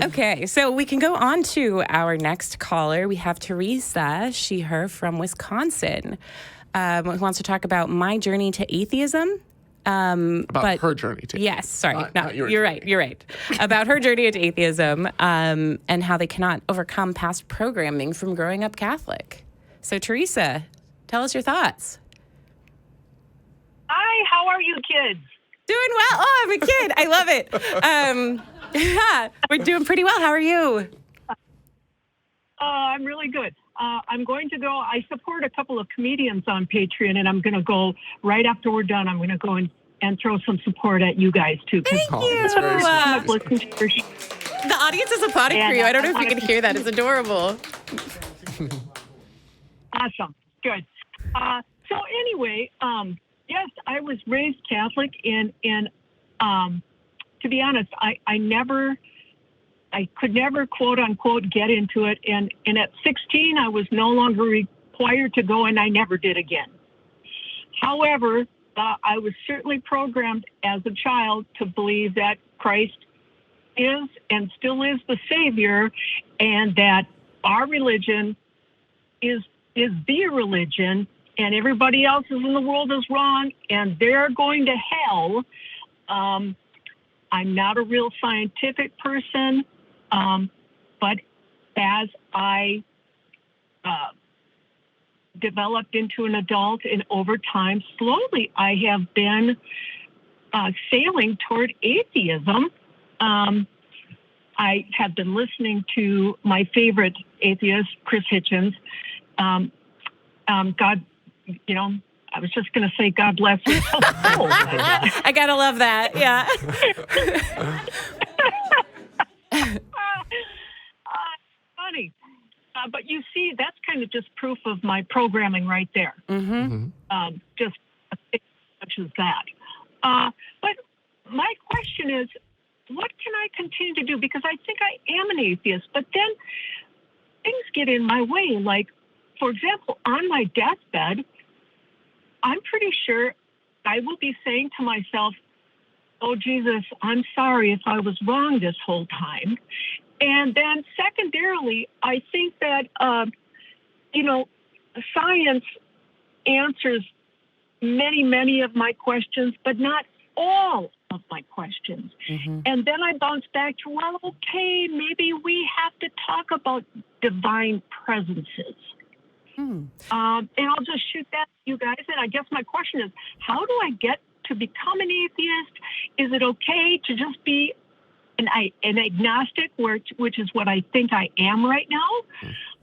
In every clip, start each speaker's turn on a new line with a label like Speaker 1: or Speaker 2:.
Speaker 1: Okay, so we can go on to our next caller. We have Teresa, she, her, from Wisconsin, who wants to talk about my journey to atheism.
Speaker 2: Her journey to
Speaker 1: yes, sorry,
Speaker 2: not your
Speaker 1: you're
Speaker 2: journey.
Speaker 1: right. You're right about her journey into atheism, and how they cannot overcome past programming from growing up Catholic. So, Teresa, tell us your thoughts.
Speaker 3: Hi, how are you kids?
Speaker 1: Doing well. Oh, I'm a kid. I love it. Yeah, we're doing pretty well. How are you?
Speaker 3: I'm really good. I'm going to go. I support a couple of comedians on Patreon, and I'm going to go right after we're done. I'm going to go and throw some support at you guys too.
Speaker 1: Thank you.
Speaker 2: That's very
Speaker 3: I've listened to your show.
Speaker 1: The audience is applauding for you. I don't know if you can hear that. It's adorable.
Speaker 3: Awesome. Good. So anyway, yes, I was raised Catholic, and to be honest, I could never, quote unquote, get into it. And at 16, I was no longer required to go, and I never did again. However, I was certainly programmed as a child to believe that Christ is and still is the Savior, and that our religion is the religion, and everybody else in the world is wrong, and they're going to hell. I'm not a real scientific person, but as I developed into an adult, and over time, slowly, I have been sailing toward atheism. I have been listening to my favorite atheist, Chris Hitchens. God, I was just going to say, God bless you.
Speaker 1: I gotta love that. Yeah.
Speaker 3: Funny. But you see, that's kind of just proof of my programming right there.
Speaker 1: Mm-hmm.
Speaker 3: Just such as that. But my question is, what can I continue to do? Because I think I am an atheist, but then things get in my way. Like, for example, on my deathbed, I'm pretty sure I will be saying to myself, oh, Jesus, I'm sorry if I was wrong this whole time. And then secondarily, I think that, science answers many, many of my questions, but not all of my questions.
Speaker 1: Mm-hmm.
Speaker 3: And then I bounce back to, well, okay, maybe we have to talk about divine presences. And I'll just shoot that at you guys. And I guess my question is, how do I get to become an atheist? Is it okay to just be an agnostic, which is what I think I am right now?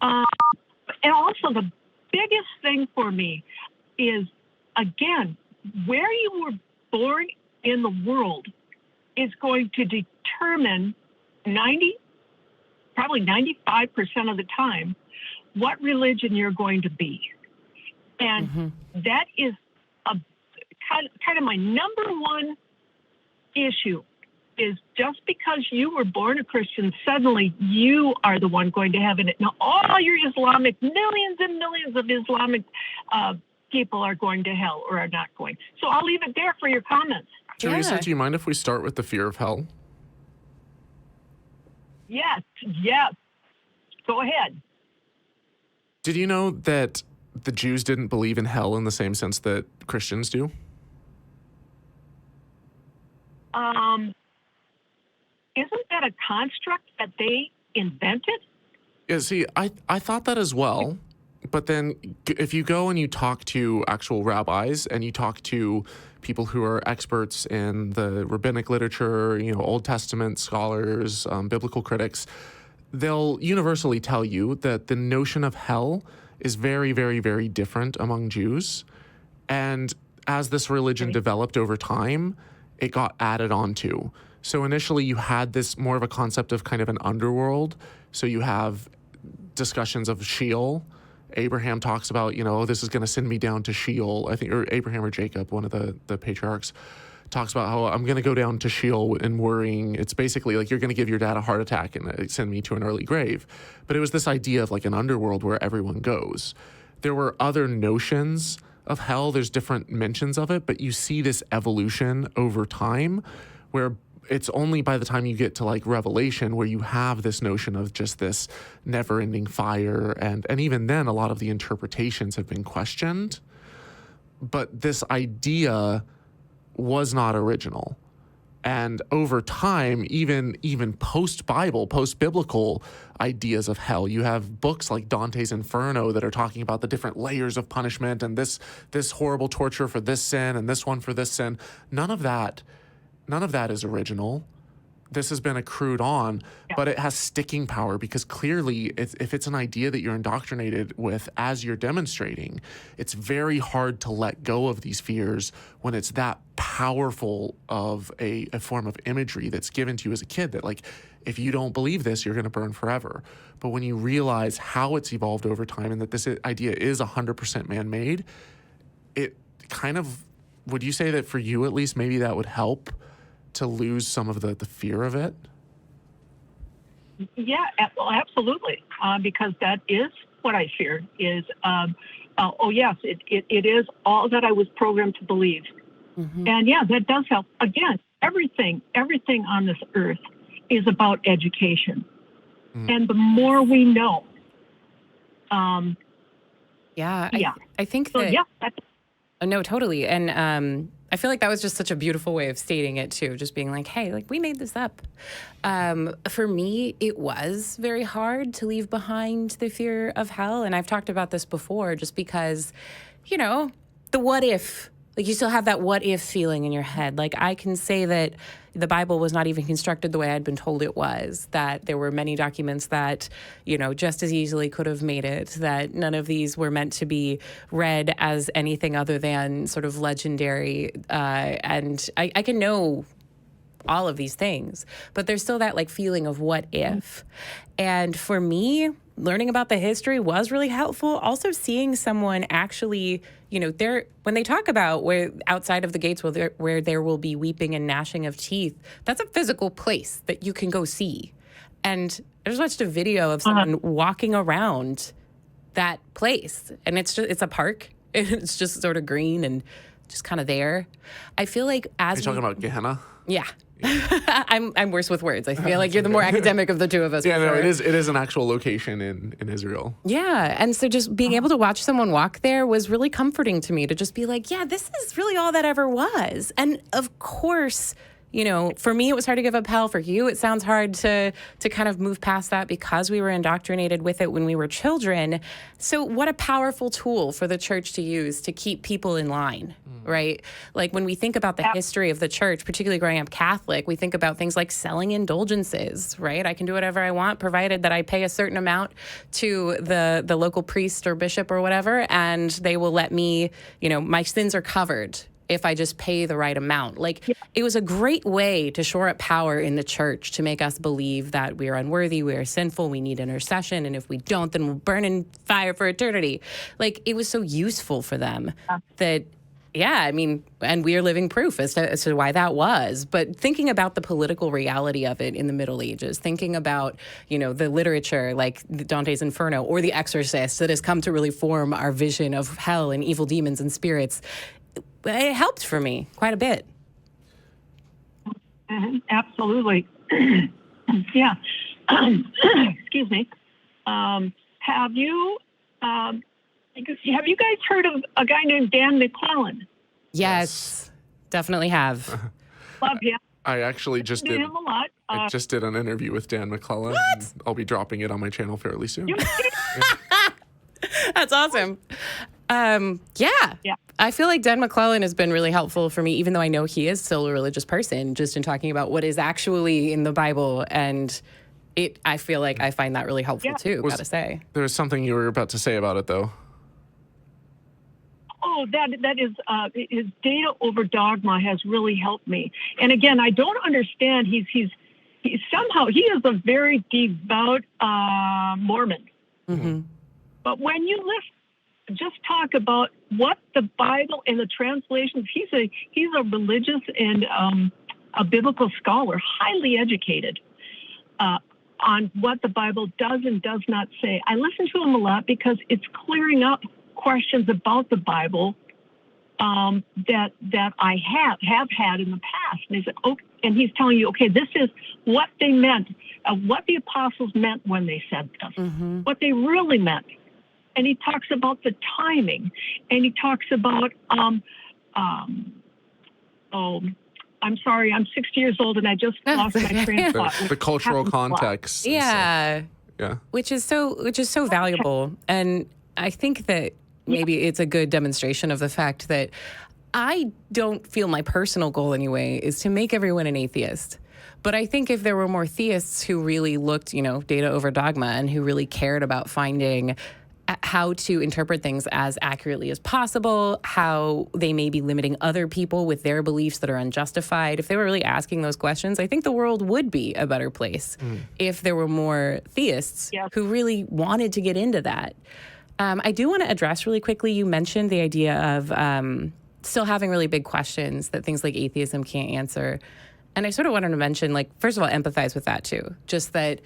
Speaker 3: And also the biggest thing for me is, again, where you were born in the world is going to determine probably 95% of the time, what religion you're going to be. And that is a kind of my number one issue, is just because you were born a Christian, suddenly you are the one going to heaven. Now, all your millions and millions of Islamic people are going to hell or are not going. So I'll leave it there for your comments.
Speaker 2: Teresa, do you mind if we start with the fear of hell?
Speaker 3: Yes. Go ahead.
Speaker 2: Did you know that the Jews didn't believe in hell in the same sense that Christians do?
Speaker 3: Isn't that a construct that they invented?
Speaker 2: Yeah, see, I thought that as well. But then if you go and you talk to actual rabbis and you talk to people who are experts in the rabbinic literature, Old Testament scholars, biblical critics, they'll universally tell you that the notion of hell is very, very, very different among Jews. And as this religion developed over time, it got added onto. So initially you had this more of a concept of kind of an underworld. So you have discussions of Sheol. Abraham talks about, this is going to send me down to Sheol, I think, or Abraham or Jacob, one of the patriarchs, talks about how I'm going to go down to Sheol and worrying. It's basically like you're going to give your dad a heart attack and send me to an early grave. But it was this idea of like an underworld where everyone goes. There were other notions of hell. There's different mentions of it, but you see this evolution over time where it's only by the time you get to like Revelation where you have this notion of just this never-ending fire, and even then a lot of the interpretations have been questioned. But this idea was not original. And over time, even post-Bible, post-biblical ideas of hell, you have books like Dante's Inferno that are talking about the different layers of punishment and this horrible torture for this sin and this one for this sin. None of that is original. This has been accrued on, but it has sticking power because clearly if it's an idea that you're indoctrinated with as you're demonstrating, it's very hard to let go of these fears when it's that powerful of a form of imagery that's given to you as a kid that like, if you don't believe this, you're going to burn forever. But when you realize how it's evolved over time and that this idea is 100% man-made, it kind of, would you say that for you at least, maybe that would help to lose some of the fear of it?
Speaker 3: Yeah, absolutely. Because that is what I fear is, oh yes, it is all that I was programmed to believe. Mm-hmm. And yeah, that does help. Again, everything on this earth is about education. Mm. And the more we know,
Speaker 1: I think that, no, totally. And, I feel like that was just such a beautiful way of stating it too, just being like, hey, like we made this up. For me, it was very hard to leave behind the fear of hell. And I've talked about this before just because, you know, the what if, like you still have that what if feeling in your head. Like I can say that the Bible was not even constructed the way I'd been told it was, that there were many documents that, you know, just as easily could have made it, that none of these were meant to be read as anything other than sort of legendary. And I can know all of these things, but there's still that like feeling of what if. And for me, learning about the history was really helpful. Also seeing someone actually, you know, when they talk about where outside of the gates where there will be weeping and gnashing of teeth, that's a physical place that you can go see. And I just watched a video of someone walking around that place, and it's a park. It's just sort of green and just kind of there. I feel like as
Speaker 2: you're talking about Gehenna.
Speaker 1: Yeah. I'm worse with words. I feel like you're the more academic of the two of us.
Speaker 2: Yeah, no, it is an actual location in Israel.
Speaker 1: Yeah, and so just being able to watch someone walk there was really comforting to me, to just be like, yeah, this is really all that ever was. And of course, you know, for me, it was hard to give up hell. For you, it sounds hard to kind of move past that because we were indoctrinated with it when we were children. So what a powerful tool for the church to use to keep people in line, right? Like when we think about the history of the church, particularly growing up Catholic, we think about things like selling indulgences, right? I can do whatever I want, provided that I pay a certain amount to the local priest or bishop or whatever, and they will let me, you know, my sins are covered if I just pay the right amount. Like, it was a great way to shore up power in the church, to make us believe that we are unworthy, we are sinful, we need intercession, and if we don't, then we'll burn in fire for eternity. Like, it was so useful for them that, yeah, I mean, and we are living proof as to why that was. But thinking about the political reality of it in the Middle Ages, thinking about, you know, the literature like Dante's Inferno or The Exorcist that has come to really form our vision of hell and evil demons and spirits, it helped for me quite a bit.
Speaker 3: Mm-hmm. Absolutely. Yeah. Excuse me. Have you guys heard of a guy named Dan McClellan?
Speaker 1: Yes, definitely have.
Speaker 3: Love him.
Speaker 2: I actually just did him a lot. I just did an interview with Dan McClellan.
Speaker 1: What?
Speaker 2: I'll be dropping it on my channel fairly soon.
Speaker 1: That's awesome. Yeah. I feel like Dan McClellan has been really helpful for me, even though I know he is still a religious person, just in talking about what is actually in the Bible. And I feel like I find that really helpful too, gotta say.
Speaker 2: There was something you were about to say about it, though.
Speaker 3: Oh, that is his data over dogma has really helped me. And again, I don't understand. He is a very devout Mormon. Mm-hmm. But when you just talk about what the Bible and the translations, he's a religious and a biblical scholar, highly educated on what the Bible does and does not say. I listen to him a lot because it's clearing up questions about the Bible that I have had in the past. And he said, okay, and he's telling you, okay, this is what they meant, what the apostles meant when they said this, what they really meant. And he talks about the timing, and he talks about, I'm sorry, I'm 60 years old and I just lost my train of thought.
Speaker 2: The cultural context.
Speaker 1: Yeah.
Speaker 2: Yeah.
Speaker 1: Which is so valuable. And I think that maybe it's a good demonstration of the fact that I don't feel my personal goal anyway is to make everyone an atheist. But I think if there were more theists who really looked, data over dogma and who really cared about finding how to interpret things as accurately as possible, how they may be limiting other people with their beliefs that are unjustified. If they were really asking those questions, I think the world would be a better place if there were more theists who really wanted to get into that. I do want to address really quickly, you mentioned the idea of still having really big questions that things like atheism can't answer. And I sort of wanted to mention, first of all, empathize with that too. Just that,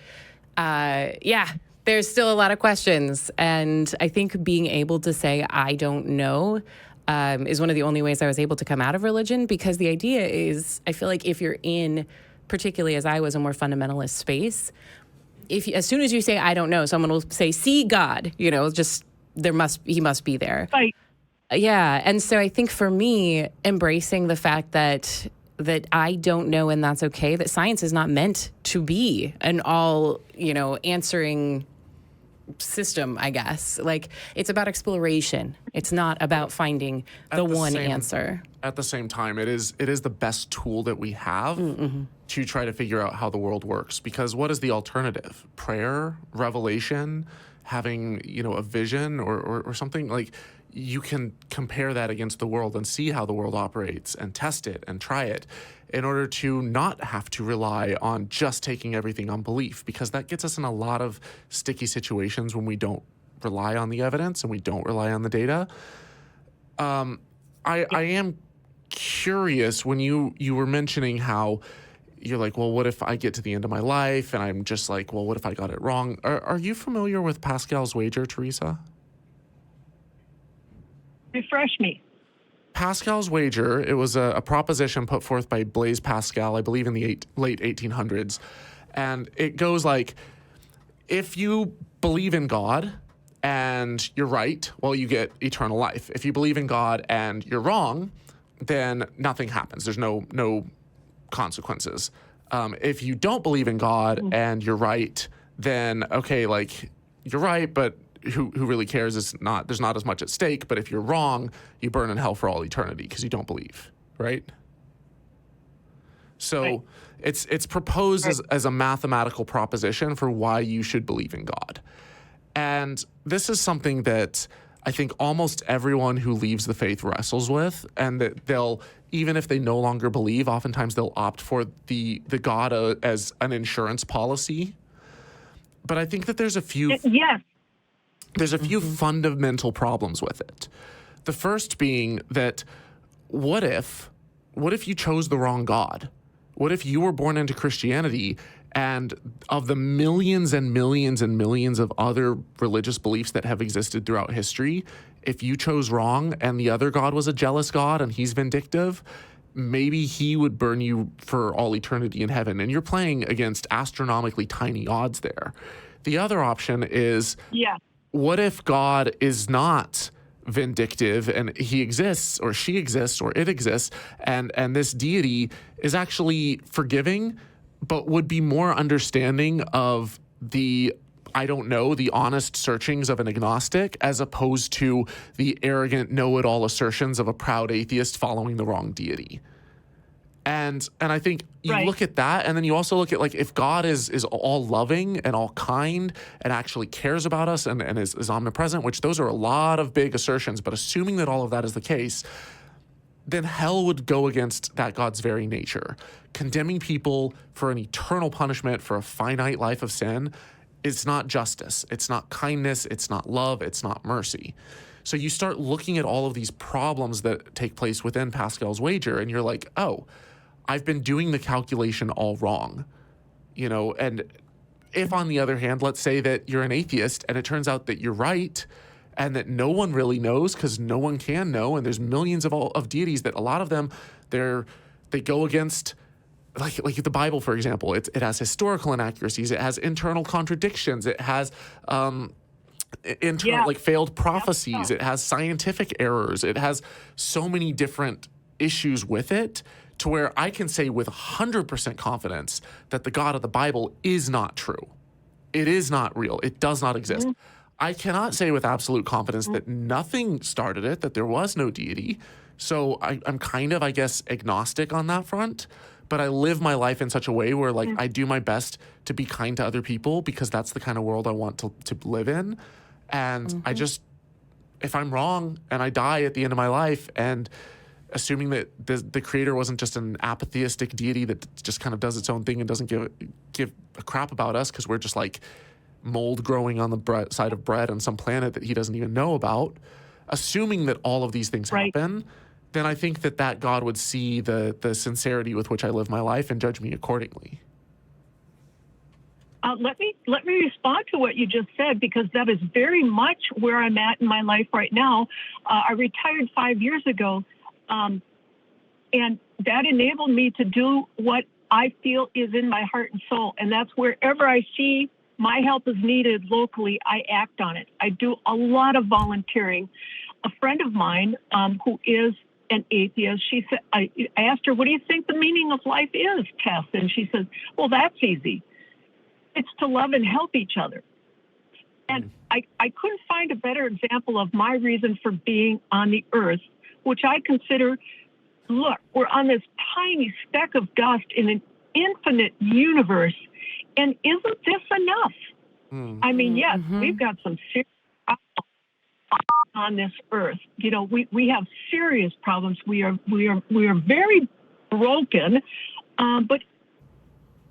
Speaker 1: there's still a lot of questions. And I think being able to say, I don't know, is one of the only ways I was able to come out of religion, because the idea is, I feel like if you're in, particularly as I was, a more fundamentalist space, as soon as you say, I don't know, someone will say, see God, he must be there.
Speaker 3: Right.
Speaker 1: Yeah. And so I think for me, embracing the fact that I don't know, and that's okay, that science is not meant to be an all, answering system, I guess. It's about exploration. It's not about finding the one answer.
Speaker 2: At the same time, it is the best tool that we have to try to figure out how the world works. Because what is the alternative? Prayer, revelation, having, a vision or something? You can compare that against the world and see how the world operates and test it and try it in order to not have to rely on just taking everything on belief, because that gets us in a lot of sticky situations when we don't rely on the evidence and we don't rely on the data. I am curious, when you were mentioning how you're like, well, what if I get to the end of my life and I'm just like, well, what if I got it wrong? Are you familiar with Pascal's wager, Teresa?
Speaker 3: Refresh me.
Speaker 2: Pascal's wager, it was a proposition put forth by Blaise Pascal, I believe in the late 1800s. And it goes like, if you believe in God and you're right, well, you get eternal life. If you believe in God and you're wrong, then nothing happens. There's no consequences. If you don't believe in God and you're right, then, okay, you're right, but who really cares? There's not as much at stake. But if you're wrong, you burn in hell for all eternity because you don't believe, right? So it's proposed as a mathematical proposition for why you should believe in God. And this is something that I think almost everyone who leaves the faith wrestles with, and that they'll, even if they no longer believe, oftentimes they'll opt for the God as an insurance policy. But I think that there's a few... There's a few fundamental problems with it. The first being that what if you chose the wrong God? What if you were born into Christianity, and of the millions and millions and millions of other religious beliefs that have existed throughout history, if you chose wrong and the other God was a jealous God and he's vindictive, maybe he would burn you for all eternity in heaven. And you're playing against astronomically tiny odds there. The other option is... what if God is not vindictive and he exists or she exists or it exists and this deity is actually forgiving but would be more understanding of the honest searchings of an agnostic as opposed to the arrogant know-it-all assertions of a proud atheist following the wrong deity? And I think you look at that, and then you also look at, if God is all loving and all kind and actually cares about us and is omnipresent, which those are a lot of big assertions, but assuming that all of that is the case, then hell would go against that God's very nature. Condemning people for an eternal punishment for a finite life of sin is not justice. It's not kindness. It's not love. It's not mercy. So you start looking at all of these problems that take place within Pascal's wager, and you're like, oh, I've been doing the calculation all wrong, and if, on the other hand, let's say that you're an atheist and it turns out that you're right and that no one really knows because no one can know. And there's millions of deities that a lot of them, they go against, like the Bible, for example. It has historical inaccuracies. It has internal contradictions. It has internal like failed prophecies. It has scientific errors. It has so many different issues with it, to where I can say with 100% confidence that the God of the Bible is not true. It is not real. It does not exist. I cannot say with absolute confidence that nothing started it, that there was no deity. So I'm kind of, I guess, agnostic on that front. But I live my life in such a way where, like, I do my best to be kind to other people, because that's the kind of world I want to live in. And I just, if I'm wrong and I die at the end of my life, and assuming that the creator wasn't just an apatheistic deity that just kind of does its own thing and doesn't give a crap about us because we're just like mold growing on the side of bread on some planet that he doesn't even know about, assuming that all of these things happen, then I think that God would see the sincerity with which I live my life and judge me accordingly.
Speaker 3: Let me respond to what you just said, because that is very much where I'm at in my life right now. I retired 5 years ago. And that enabled me to do what I feel is in my heart and soul. And that's wherever I see my help is needed locally, I act on it. I do a lot of volunteering. A friend of mine who is an atheist, she said, I asked her, what do you think the meaning of life is, Tess? And she says, well, that's easy. It's to love and help each other. And I couldn't find a better example of my reason for being on the earth, which I consider, look, we're on this tiny speck of dust in an infinite universe. And isn't this enough? I mean, yes, we've got some serious problems on this earth. You know, we have serious problems. We are very broken, but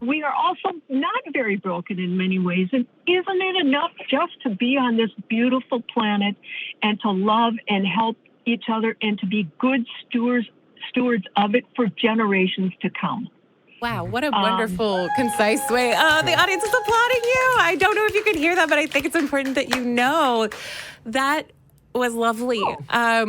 Speaker 3: we are also not very broken in many ways. And isn't it enough just to be on this beautiful planet and to love and help each other and to be good stewards of it for generations to come?
Speaker 1: Wow, what a wonderful, concise way. The audience is applauding you. I don't know if you can hear that, but I think it's important that you know that was lovely. I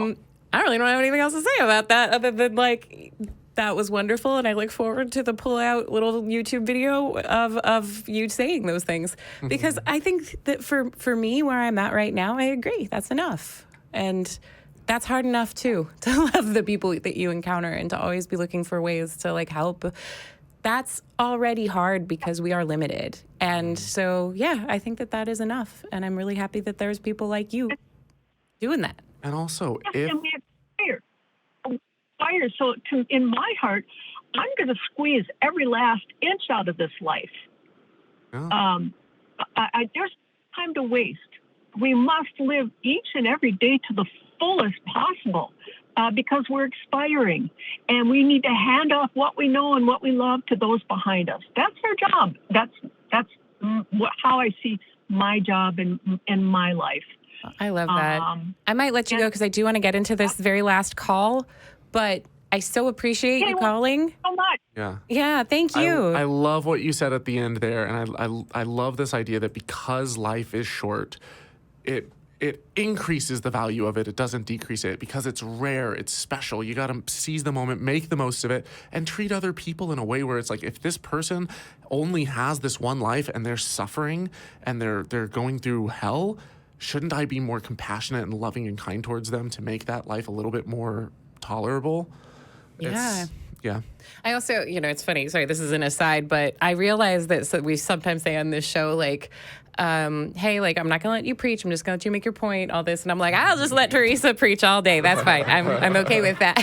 Speaker 1: really don't have anything else to say about that other than, like, that was wonderful, and I look forward to the pull-out little YouTube video of you saying those things, because I think that for me, where I'm at right now, I agree. That's enough. And that's hard enough, too, to love the people that you encounter and to always be looking for ways to, like, help. That's already hard because we are limited. And so, yeah, I think that is enough. And I'm really happy that there's people like you doing that.
Speaker 2: And also,
Speaker 3: And we have fire. So in my heart, I'm going to squeeze every last inch out of this life. There's time to waste. We must live each and every day to the fullest possible, because we're expiring, and we need to hand off what we know and what we love to those behind us. That's our job. That's how I see my job in my life.
Speaker 1: I love that. I might let you go because I do want to get into this very last call, but I so appreciate you calling.
Speaker 3: So much.
Speaker 2: Yeah,
Speaker 1: thank you.
Speaker 2: I love what you said at the end there, and I love this idea that because life is short, it increases the value of it. It doesn't decrease it, because it's rare, it's special. You got to seize the moment, make the most of it, and treat other people in a way where it's like, if this person only has this one life and they're suffering and they're going through hell, shouldn't I be more compassionate and loving and kind towards them to make that life a little bit more tolerable? Yeah.
Speaker 1: I also, it's funny. Sorry, this is an aside, but I realize that we sometimes say on this show, like, hey, like, I'm not going to let you preach. I'm just going to let you make your point, all this. And I'm like, I'll just let Teresa preach all day. That's fine. I'm okay with that.